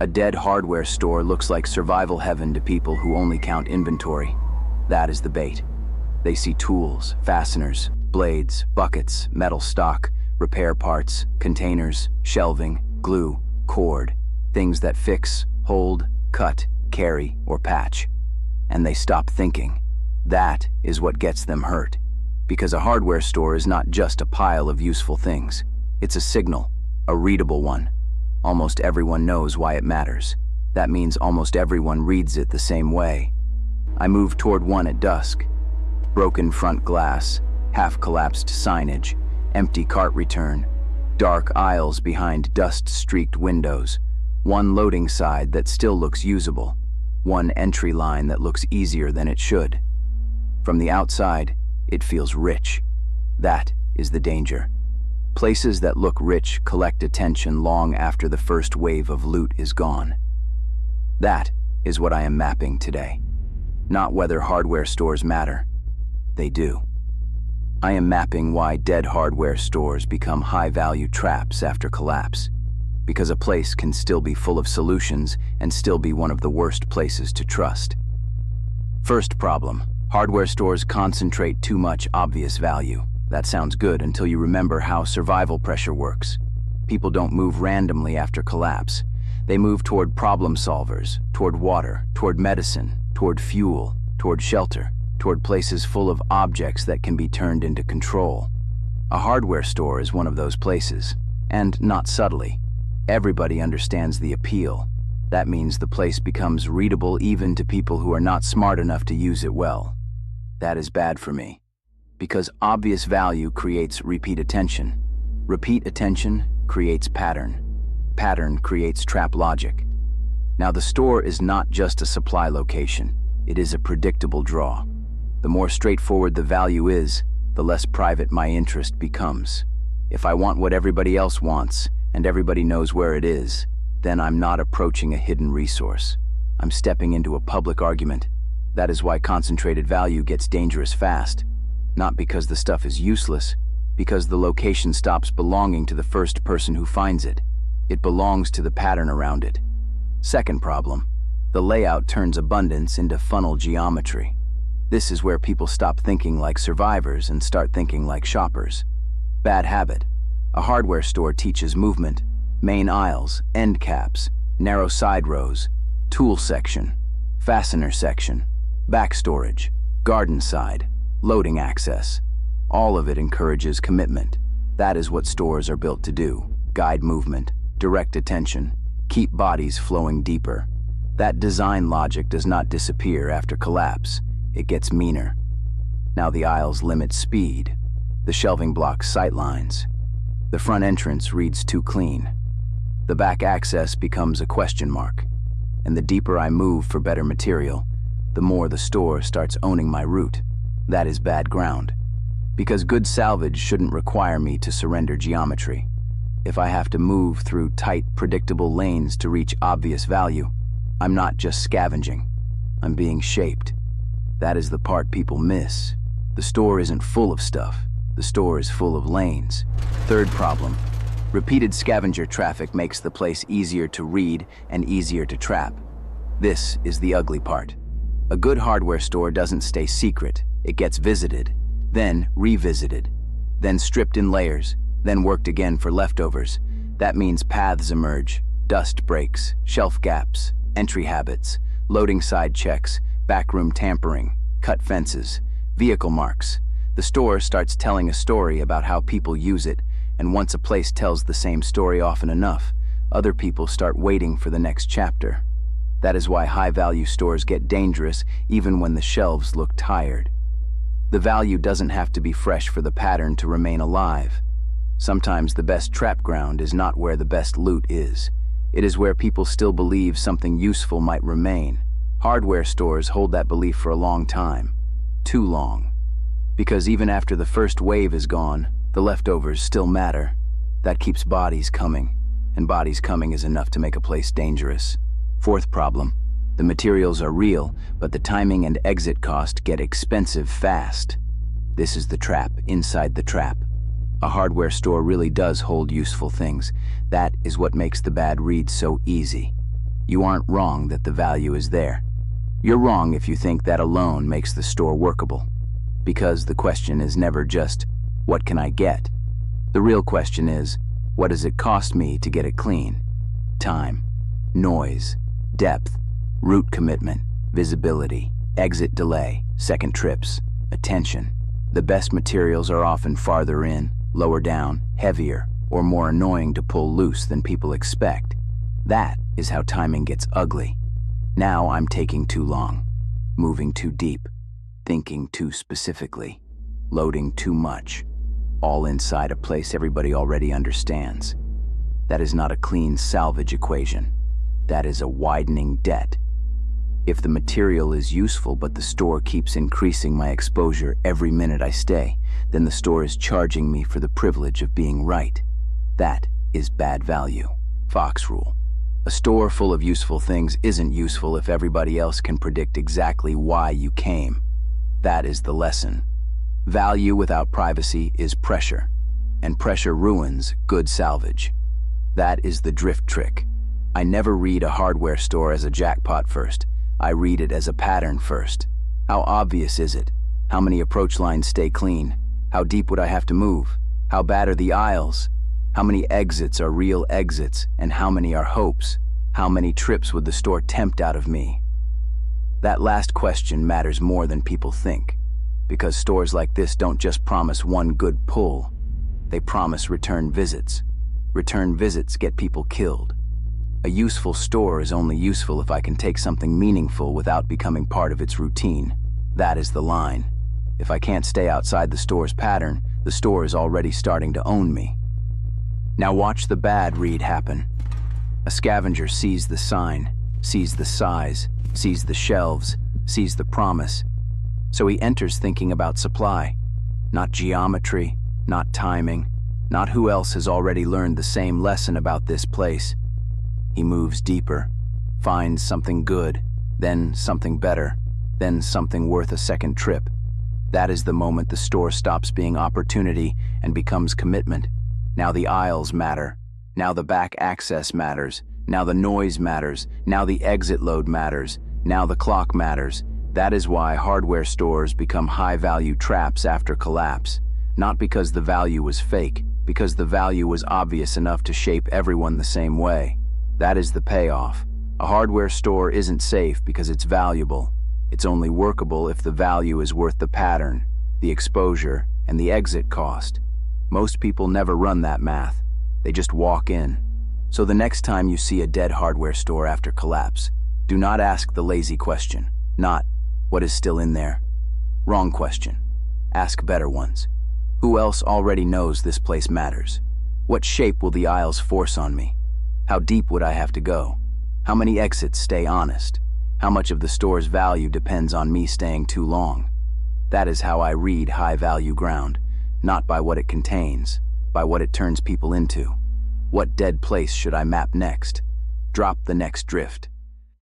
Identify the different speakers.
Speaker 1: A dead hardware store looks like survival heaven to people who only count inventory. That is the bait. They see tools, fasteners, blades, buckets, metal stock, repair parts, containers, shelving, glue, cord, things that fix, hold, cut, carry, or patch. And they stop thinking. That is what gets them hurt. Because a hardware store is not just a pile of useful things. It's a signal, a readable one. Almost everyone knows why it matters. That means almost everyone reads it the same way. I moved toward one at dusk. Broken front glass, half-collapsed signage, empty cart return, dark aisles behind dust-streaked windows, one loading side that still looks usable, one entry line that looks easier than it should. From the outside, it feels rich. That is the danger. Places that look rich collect attention long after the first wave of loot is gone. That is what I am mapping today. Not whether hardware stores matter. They do. I am mapping why dead hardware stores become high-value traps after collapse. Because a place can still be full of solutions and still be one of the worst places to trust. First problem, hardware stores concentrate too much obvious value. That sounds good until you remember how survival pressure works. People don't move randomly after collapse. They move toward problem solvers, toward water, toward medicine, toward fuel, toward shelter, toward places full of objects that can be turned into control. A hardware store is one of those places, and not subtly. Everybody understands the appeal. That means the place becomes readable even to people who are not smart enough to use it well. That is bad for me. Because obvious value creates repeat attention. Repeat attention creates pattern. Pattern creates trap logic. Now the store is not just a supply location. It is a predictable draw. The more straightforward the value is, the less private my interest becomes. If I want what everybody else wants, and everybody knows where it is, then I'm not approaching a hidden resource. I'm stepping into a public argument. That is why concentrated value gets dangerous fast. Not because the stuff is useless, because the location stops belonging to the first person who finds it. It belongs to the pattern around it. Second problem, the layout turns abundance into funnel geometry. This is where people stop thinking like survivors and start thinking like shoppers. Bad habit. A hardware store teaches movement, main aisles, end caps, narrow side rows, tool section, fastener section, back storage, garden side, loading access. All of it encourages commitment. That is what stores are built to do. Guide movement, direct attention, keep bodies flowing deeper. That design logic does not disappear after collapse. It gets meaner. Now the aisles limit speed. The shelving blocks sight lines. The front entrance reads too clean. The back access becomes a question mark. And the deeper I move for better material, the more the store starts owning my route. That is bad ground. Because good salvage shouldn't require me to surrender geometry. If I have to move through tight, predictable lanes to reach obvious value, I'm not just scavenging. I'm being shaped. That is the part people miss. The store isn't full of stuff. The store is full of lanes. Third problem, repeated scavenger traffic makes the place easier to read and easier to trap. This is the ugly part. A good hardware store doesn't stay secret. It gets visited, then revisited, then stripped in layers, then worked again for leftovers. That means paths emerge, dust breaks, shelf gaps, entry habits, loading side checks, backroom tampering, cut fences, vehicle marks. The store starts telling a story about how people use it, and once a place tells the same story often enough, other people start waiting for the next chapter. That is why high-value stores get dangerous even when the shelves look tired. The value doesn't have to be fresh for the pattern to remain alive. Sometimes the best trap ground is not where the best loot is. It is where people still believe something useful might remain. Hardware stores hold that belief for a long time. Too long. Because even after the first wave is gone, the leftovers still matter. That keeps bodies coming, and bodies coming is enough to make a place dangerous. Fourth problem, the materials are real, but the timing and exit cost get expensive fast. This is the trap inside the trap. A hardware store really does hold useful things. That is what makes the bad read so easy. You aren't wrong that the value is there. You're wrong if you think that alone makes the store workable. Because the question is never just, what can I get? The real question is, what does it cost me to get it clean? Time, noise, depth, route commitment, visibility, exit delay, second trips, attention. The best materials are often farther in, lower down, heavier, or more annoying to pull loose than people expect. That is how timing gets ugly. Now I'm taking too long, moving too deep, thinking too specifically, loading too much, all inside a place everybody already understands. That is not a clean salvage equation. That is a widening debt. If the material is useful but the store keeps increasing my exposure every minute I stay, then the store is charging me for the privilege of being right. That is bad value. Fox rule. A store full of useful things isn't useful if everybody else can predict exactly why you came. That is the lesson. Value without privacy is pressure, and pressure ruins good salvage. That is the drift trick. I never read a hardware store as a jackpot first. I read it as a pattern first. How obvious is it? How many approach lines stay clean? How deep would I have to move? How bad are the aisles? How many exits are real exits, and how many are hopes? How many trips would the store tempt out of me? That last question matters more than people think, because stores like this don't just promise one good pull. They promise return visits. Return visits get people killed. A useful store is only useful if I can take something meaningful without becoming part of its routine. That is the line. If I can't stay outside the store's pattern, the store is already starting to own me. Now watch the bad read happen. A scavenger sees the sign, sees the size, sees the shelves, sees the promise. So he enters thinking about supply, not geometry, not timing, not who else has already learned the same lesson about this place. He moves deeper, finds something good, then something better, then something worth a second trip. That is the moment the store stops being opportunity and becomes commitment. Now the aisles matter. Now the back access matters. Now the noise matters. Now the exit load matters. Now the clock matters. That is why hardware stores become high-value traps after collapse. Not because the value was fake, because the value was obvious enough to shape everyone the same way. That is the payoff. A hardware store isn't safe because it's valuable. It's only workable if the value is worth the pattern, the exposure, and the exit cost. Most people never run that math. They just walk in. So the next time you see a dead hardware store after collapse, do not ask the lazy question. Not, what is still in there? Wrong question. Ask better ones. Who else already knows this place matters? What shape will the aisles force on me? How deep would I have to go? How many exits stay honest? How much of the store's value depends on me staying too long? That is how I read high-value ground. Not by what it contains, by what it turns people into. What dead place should I map next? Drop the next drift.